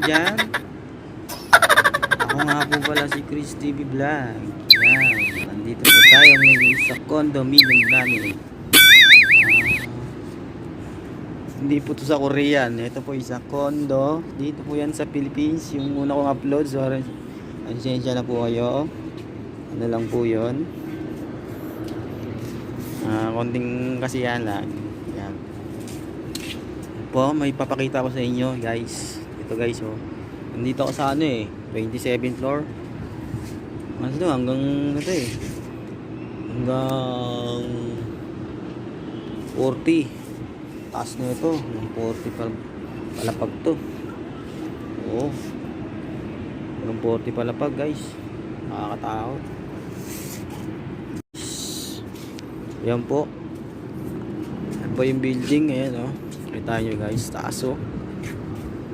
dyan? Ako nga po pala si Chris TV Vlog. Yan, nandito po tayo ngayon sa condominium namin. Hindi po to sa Korean. Ito po isa condo. Dito po yan sa Philippines. Yung una kong upload. Sorry. Ansensya na po kayo. Ano lang po yun. Konting kasiyahan lang. Yan. Po, may papakita ko sa inyo guys. Ito guys oh. Nandito ako sa 27th floor. Ano ito, hanggang ito hanggang 40. Taas na ito, hanggang 40 palapag to. Oo. Hanggang 40 palapag guys. Nakakatakot. Yan po. Yan po yung building. Ayan kita nyo guys, taas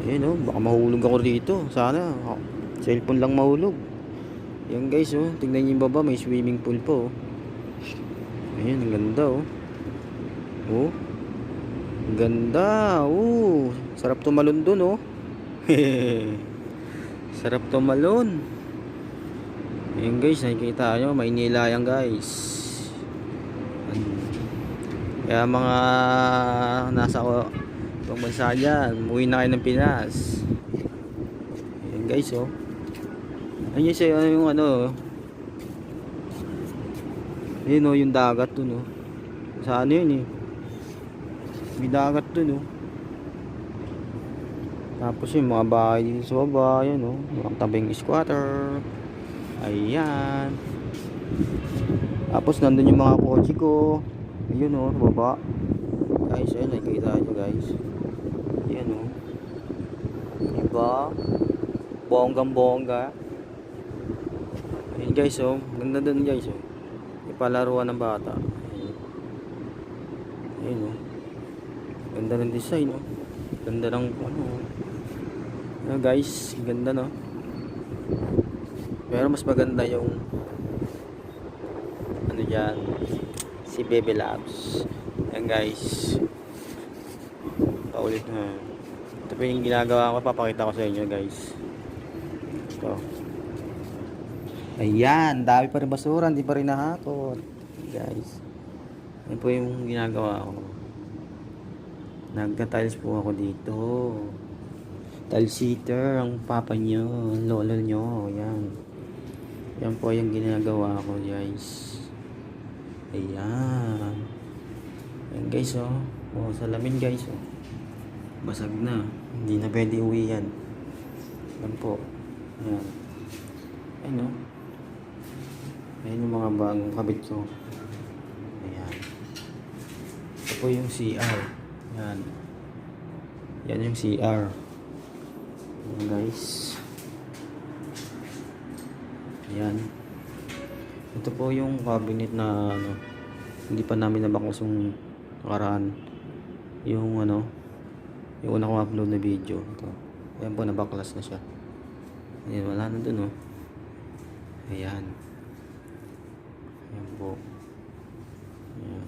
ayan baka mahulog ako dito. Sana cellphone lang mahulog. Yan guys tingnan nyo yung baba, may swimming pool po ayan, ang ganda ang ganda sarap tumalon dun sarap tumalon. Ayan guys, nakikita nyo, Maynila yan guys. Kaya mga nasa ibang bansa dyan, umuwi na kayo ng Pinas. Ayan guys ayun siya yung ayun yung dagat dun sa yun may dagat dun tapos yung mga bahay dito sa baba ayan mga tabing squatter. Ayan, tapos nandun yung mga kotse ko. Ayun sa baba guys, ayun nakikita nyo guys. Ayan diba, bonggang bongga. Ayun guys ganda dun guys ipalaruan ng bata. Ayun ganda ng design ganda ng guys, ganda pero mas maganda yung dyan, si Baby Labs. Yan guys, paulit na. Ito pa yung ginagawa ko, papakita ko sa inyo guys. Ito, ayan, dami pa rin basura, hindi pa rin nahakot guys. Yan po yung ginagawa ko. Nagka-tiles po ako dito. Tile sitter ang papa nyo, lolo nyo. Yan po yung ginagawa ko guys. Ayan. Ayan guys salamin guys basag na, hindi na pwede uwi yan. Ayan po. Ayan. Ayan ayan yung mga bagong kabit ko. Ayan. Ito po yung CR. Ayan. Yan yung CR. Ayan guys. Ayan. Ito po yung cabinet na hindi pa namin nabaklas yung nakaraan. Yung yung una kong upload na video. Ito. Ayan po, nabaklas na siya. Ayan, wala na dun Ayan. Ayan po. Ayan.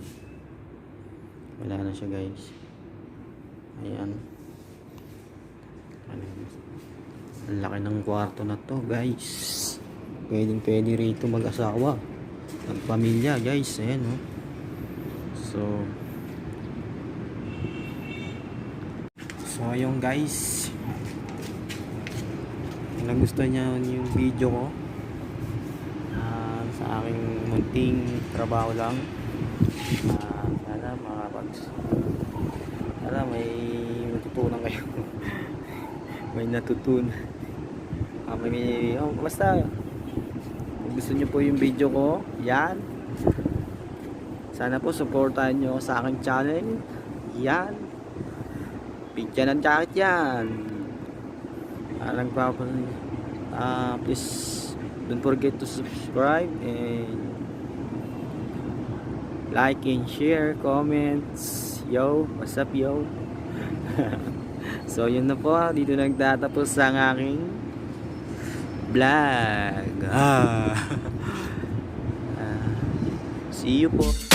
Wala na siya guys. Ayan. Ang laki ng kwarto na to guys. Pwede rito mag-asawa, magpamilya guys. Ayan so yung guys, kung nagustuhan niya yung video ko sa aking munting trabaho lang, sana may matutunan kayo. May natutunan basta gusto nyo po yung video ko, yan, sana po supportahan nyo sa aking channel. Yan, bigyan ng jacket yan. Please don't forget to subscribe and like and share, comments. What's up so yun na po, dito nagtatapos ang aking vlog. See you po.